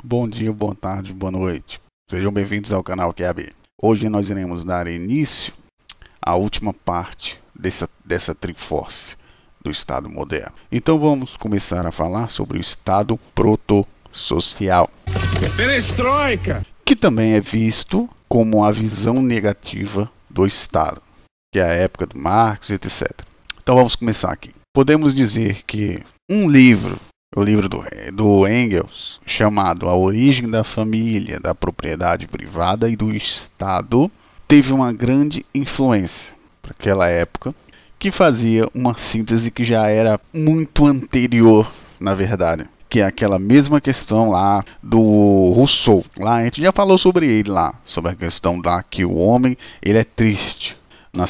Bom dia, boa tarde, boa noite. Sejam bem-vindos ao canal QAB. Hoje nós iremos dar início à última parte dessa Triforce do Estado moderno. Então vamos começar a falar sobre o Estado proto-social, Perestroika! que também é visto como a visão negativa do Estado, que é a época do Marx, etc. Então vamos começar aqui. Podemos dizer que um livro, o livro do Engels, chamado A Origem da Família, da Propriedade Privada e do Estado, teve uma grande influência para aquela época, que fazia uma síntese que já era muito anterior, na verdade, que é aquela mesma questão lá do Rousseau. Lá a gente já falou sobre ele lá, sobre a questão da que o homem ele é triste da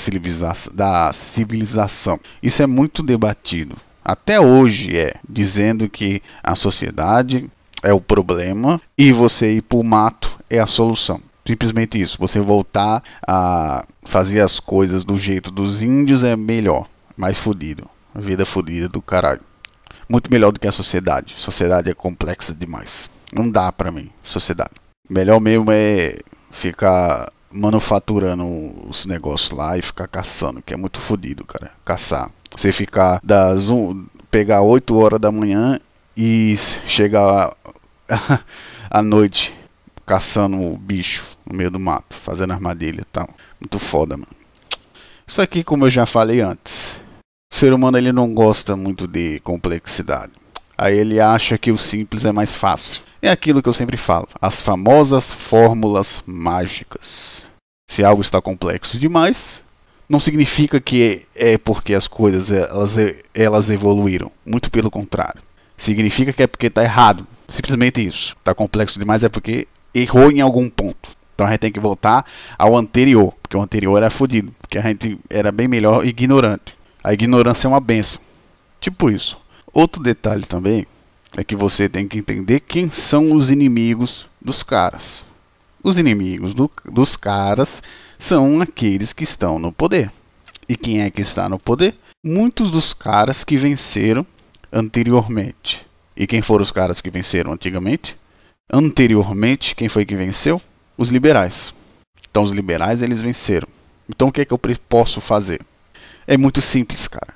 civilização. Isso é muito debatido. Até hoje dizendo que a sociedade é o problema e você ir para o mato é a solução. Simplesmente isso, você voltar a fazer as coisas do jeito dos índios é melhor, mais fodido, a vida fodida do caralho. Muito melhor do que a sociedade. A sociedade é complexa demais. Não dá pra mim, sociedade. Melhor mesmo é ficar manufaturando os negócios lá e ficar caçando, que é muito fodido, cara. Caçar. Você ficar pegar 8 horas da manhã e chegar à noite caçando o bicho no meio do mato, fazendo armadilha e tal. Muito foda, mano. Isso aqui, como eu já falei antes, o ser humano ele não gosta muito de complexidade. Aí ele acha que o simples é mais fácil. É aquilo que eu sempre falo, as famosas fórmulas mágicas. Se algo está complexo demais, não significa que é porque as coisas elas evoluíram. Muito pelo contrário. Significa que é porque está errado. Simplesmente isso. Está complexo demais é porque errou em algum ponto. Então a gente tem que voltar ao anterior. Porque o anterior era fodido. Porque a gente era bem melhor ignorante. A ignorância é uma benção. Tipo isso. Outro detalhe também é que você tem que entender quem são os inimigos dos caras. Os inimigos dos caras são aqueles que estão no poder. E quem é que está no poder? Muitos dos caras que venceram anteriormente. E quem foram os caras que venceram antigamente? Anteriormente, quem foi que venceu? Os liberais. Então os liberais eles venceram. Então o que é que eu posso fazer? É muito simples, cara.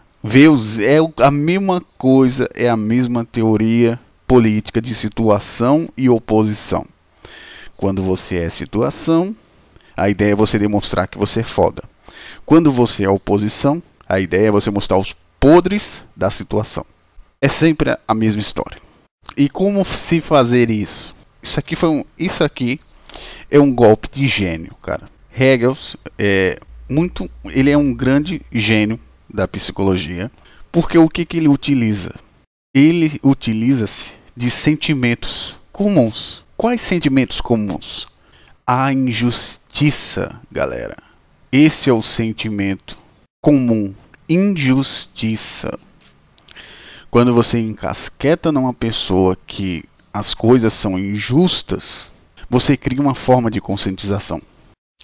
A mesma coisa, é a mesma teoria política de situação e oposição. Quando você é situação, a ideia é você demonstrar que você é foda. Quando você é oposição, a ideia é você mostrar os podres da situação. É sempre a mesma história. E como se fazer isso? Isso aqui é um golpe de gênio, cara. Engels ele é um grande gênio da psicologia, porque o que ele utiliza? Ele utiliza-se de sentimentos comuns. Quais sentimentos comuns? A injustiça, galera. Esse é o sentimento comum. Injustiça. Quando você encasqueta numa pessoa que as coisas são injustas, você cria uma forma de conscientização.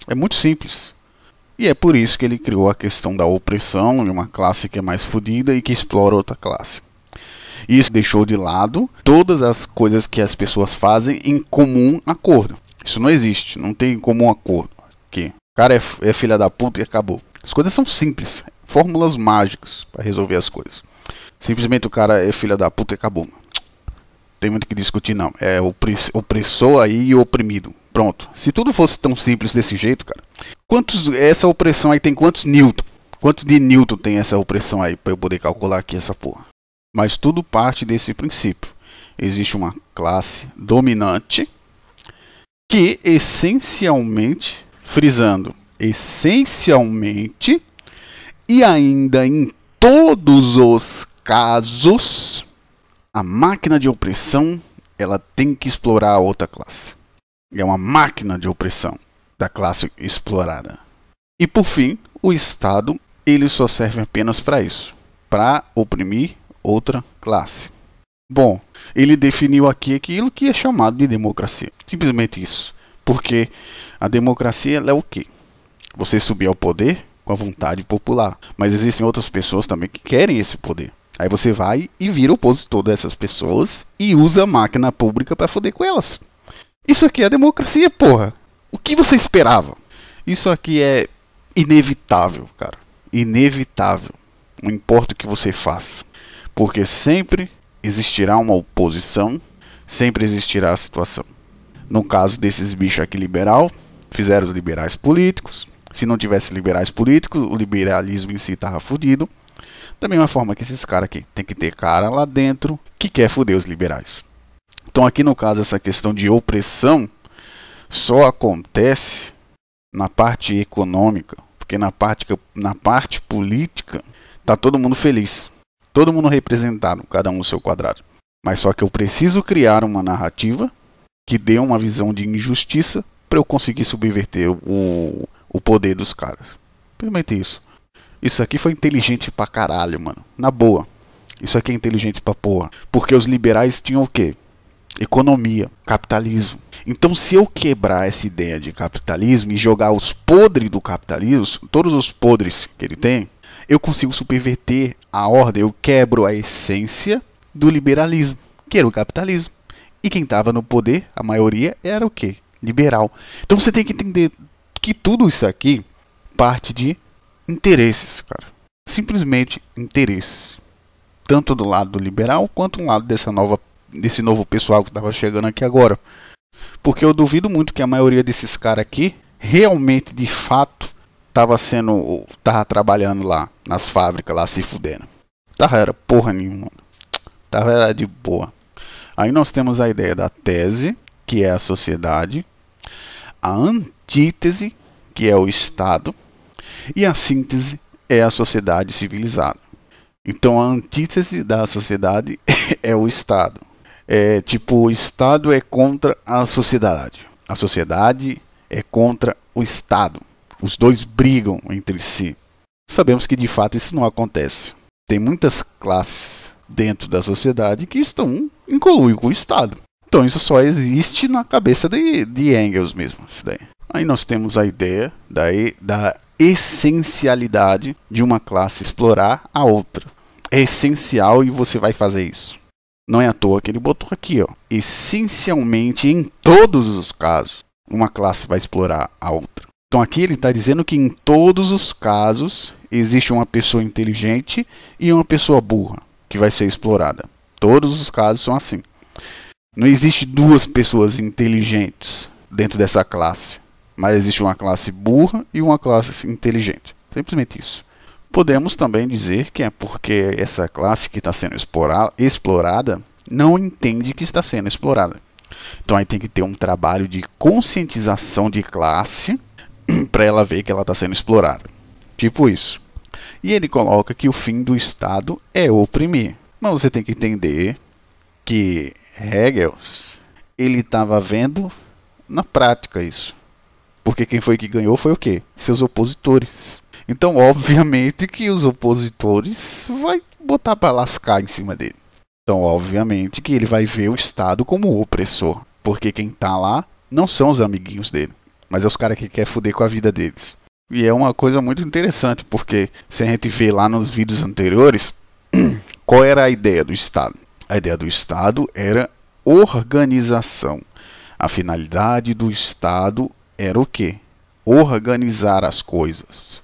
É muito simples. E é por isso que ele criou a questão da opressão de uma classe que é mais fodida e que explora outra classe. E isso deixou de lado todas as coisas que as pessoas fazem em comum acordo. Isso não existe, não tem comum acordo. Aqui. O cara é filha da puta e acabou. As coisas são simples, fórmulas mágicas para resolver as coisas. Simplesmente o cara é filha da puta e acabou. Tem muito que discutir não. É opressor aí e oprimido. Pronto. Se tudo fosse tão simples desse jeito, cara. Essa opressão aí tem quantos Newton? Quantos de Newton tem essa opressão aí para eu poder calcular aqui essa porra? Mas tudo parte desse princípio. Existe uma classe dominante que essencialmente, frisando, essencialmente e ainda em todos os casos, a máquina de opressão ela tem que explorar a outra classe. É uma máquina de opressão da classe explorada. E por fim, o Estado ele só serve apenas para isso, para oprimir outra classe. Bom, ele definiu aqui aquilo que é chamado de democracia. Simplesmente isso. Porque a democracia ela é o quê? Você subir ao poder com a vontade popular. Mas existem outras pessoas também que querem esse poder. Aí você vai e vira opositor dessas pessoas e usa a máquina pública para foder com elas. Isso aqui é democracia, porra. O que você esperava? Isso aqui é inevitável, cara. Inevitável. Não importa o que você faça. Porque sempre existirá uma oposição, sempre existirá a situação. No caso desses bichos aqui liberal, fizeram os liberais políticos. Se não tivesse liberais políticos, o liberalismo em si estava fudido. Da mesma forma que esses caras aqui. Tem que ter cara lá dentro que quer foder os liberais. Então aqui no caso essa questão de opressão só acontece na parte econômica. Porque na parte política tá todo mundo feliz. Todo mundo representado, cada um no seu quadrado. Mas só que eu preciso criar uma narrativa que dê uma visão de injustiça para eu conseguir subverter o poder dos caras. Simplesmente isso. Isso aqui foi inteligente pra caralho, mano. Na boa. Isso aqui é inteligente pra porra. Porque os liberais tinham o quê? Economia, capitalismo. Então se eu quebrar essa ideia de capitalismo e jogar os podres do capitalismo, todos os podres que ele tem, eu consigo subverter a ordem, eu quebro a essência do liberalismo, que era o capitalismo. E quem estava no poder, a maioria, era o quê? Liberal. Então você tem que entender que tudo isso aqui parte de interesses, cara. Simplesmente interesses. Tanto do lado do liberal, quanto do lado desse novo pessoal que estava chegando aqui agora. Porque eu duvido muito que a maioria desses caras aqui, realmente, de fato, tava trabalhando lá, nas fábricas, lá se fudendo. Era porra nenhuma. Era de boa. Aí nós temos a ideia da tese, que é a sociedade. A antítese, que é o Estado. E a síntese é a sociedade civilizada. Então a antítese da sociedade é o Estado. O Estado é contra a sociedade. A sociedade é contra o Estado. Os dois brigam entre si. Sabemos que de fato isso não acontece. Tem muitas classes dentro da sociedade que estão em conluio com o Estado. Então isso só existe na cabeça de Engels mesmo. Isso daí. Aí nós temos a ideia da essencialidade de uma classe explorar a outra. É essencial e você vai fazer isso. Não é à toa que ele botou aqui, ó. Essencialmente, em todos os casos, uma classe vai explorar a outra. Então aqui ele está dizendo que em todos os casos existe uma pessoa inteligente e uma pessoa burra que vai ser explorada. Todos os casos são assim. Não existe duas pessoas inteligentes dentro dessa classe, mas existe uma classe burra e uma classe inteligente. Simplesmente isso. Podemos também dizer que é porque essa classe que está sendo explorada não entende que está sendo explorada. Então aí tem que ter um trabalho de conscientização de classe para ela ver que ela está sendo explorada. Tipo isso. E ele coloca que o fim do Estado é oprimir. Mas você tem que entender que Hegel, ele estava vendo na prática isso. Porque quem foi que ganhou foi o quê? Seus opositores. Então, obviamente que os opositores vai botar para lascar em cima dele. Então, obviamente que ele vai ver o Estado como opressor. Porque quem tá lá não são os amiguinhos dele, mas é os caras que querem foder com a vida deles. E é uma coisa muito interessante, porque se a gente vê lá nos vídeos anteriores, qual era a ideia do Estado? A ideia do Estado era organização. A finalidade do Estado era o quê? Organizar as coisas.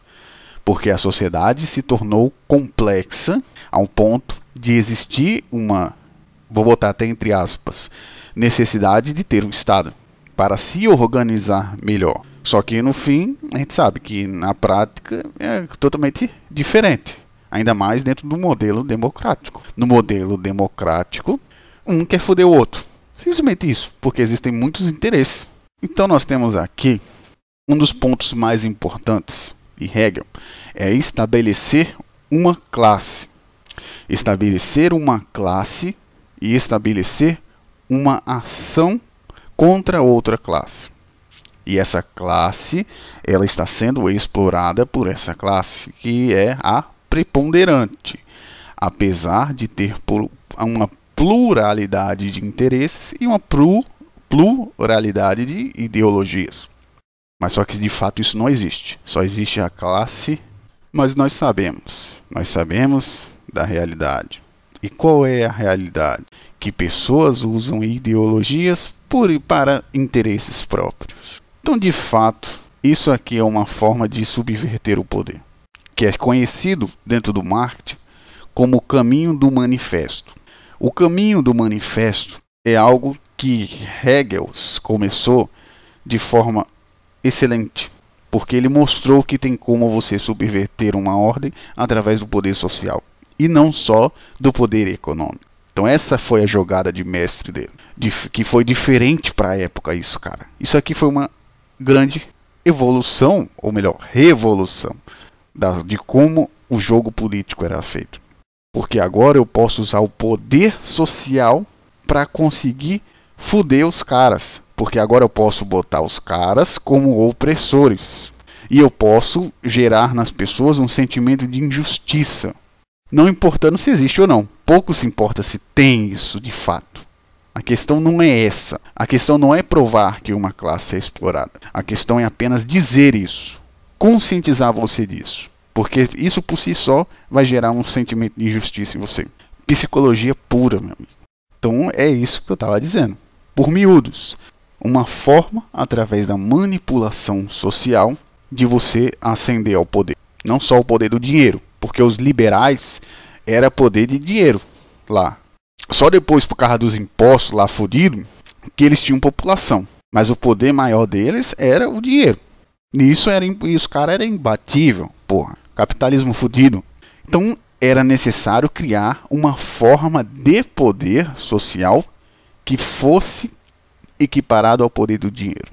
Porque a sociedade se tornou complexa ao ponto de existir uma, vou botar até entre aspas, necessidade de ter um Estado para se organizar melhor. Só que no fim, a gente sabe que na prática é totalmente diferente. Ainda mais dentro do modelo democrático. No modelo democrático, um quer foder o outro. Simplesmente isso, porque existem muitos interesses. Então nós temos aqui um dos pontos mais importantes de Hegel, é estabelecer uma classe. Estabelecer uma classe e estabelecer uma ação contra outra classe. E essa classe, ela está sendo explorada por essa classe, que é a preponderante, apesar de ter uma pluralidade de interesses e uma pluralidade de ideologias. Mas só que de fato isso não existe. Só existe a classe, mas nós sabemos da realidade. E qual é a realidade? Que pessoas usam ideologias para interesses próprios. Então, de fato, isso aqui é uma forma de subverter o poder, que é conhecido dentro do marketing como o caminho do manifesto. O caminho do manifesto é algo que Hegel começou de forma excelente, porque ele mostrou que tem como você subverter uma ordem através do poder social, e não só do poder econômico. Então essa foi a jogada de mestre dele, que foi diferente para a época isso, cara. Isso aqui foi uma grande evolução, ou melhor, revolução, de como o jogo político era feito. Porque agora eu posso usar o poder social para conseguir fuder os caras. Porque agora eu posso botar os caras como opressores. E eu posso gerar nas pessoas um sentimento de injustiça. Não importando se existe ou não. Pouco se importa se tem isso de fato. A questão não é essa. A questão não é provar que uma classe é explorada. A questão é apenas dizer isso. Conscientizar você disso. Porque isso por si só vai gerar um sentimento de injustiça em você. Psicologia pura, meu amigo. Então é isso que eu estava dizendo. Por miúdos. Uma forma, através da manipulação social, de você ascender ao poder. Não só o poder do dinheiro. Porque os liberais era poder de dinheiro lá. Só depois, por causa dos impostos lá fodidos, que eles tinham população. Mas o poder maior deles era o dinheiro. Nisso os caras eram imbatível, porra. Capitalismo fudido. Então era necessário criar uma forma de poder social que fosse equiparado ao poder do dinheiro.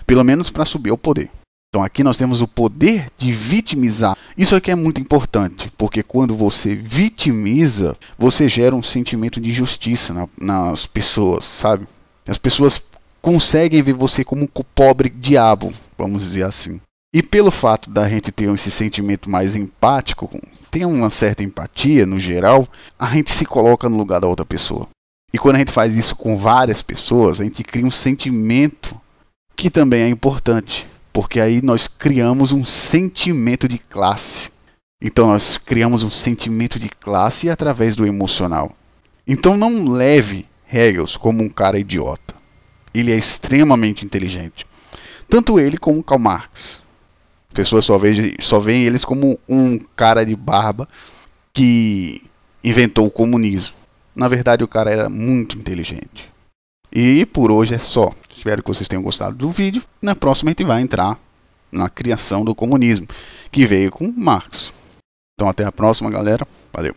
Pelo menos para subir ao poder. Então aqui nós temos o poder de vitimizar. Isso aqui é muito importante, porque quando você vitimiza, você gera um sentimento de justiça nas pessoas, sabe? As pessoas conseguem ver você como um pobre diabo, vamos dizer assim. E pelo fato da gente ter esse sentimento mais empático, tem uma certa empatia no geral, a gente se coloca no lugar da outra pessoa. E quando a gente faz isso com várias pessoas, a gente cria um sentimento que também é importante. Porque aí nós criamos um sentimento de classe. Então nós criamos um sentimento de classe através do emocional. Então não leve Hegel como um cara idiota. Ele é extremamente inteligente. Tanto ele como Karl Marx. As pessoas só veem eles como um cara de barba que inventou o comunismo. Na verdade o cara era muito inteligente. E por hoje é só. Espero que vocês tenham gostado do vídeo. Na próxima a gente vai entrar na criação do comunismo, que veio com Marx. Então até a próxima, galera. Valeu.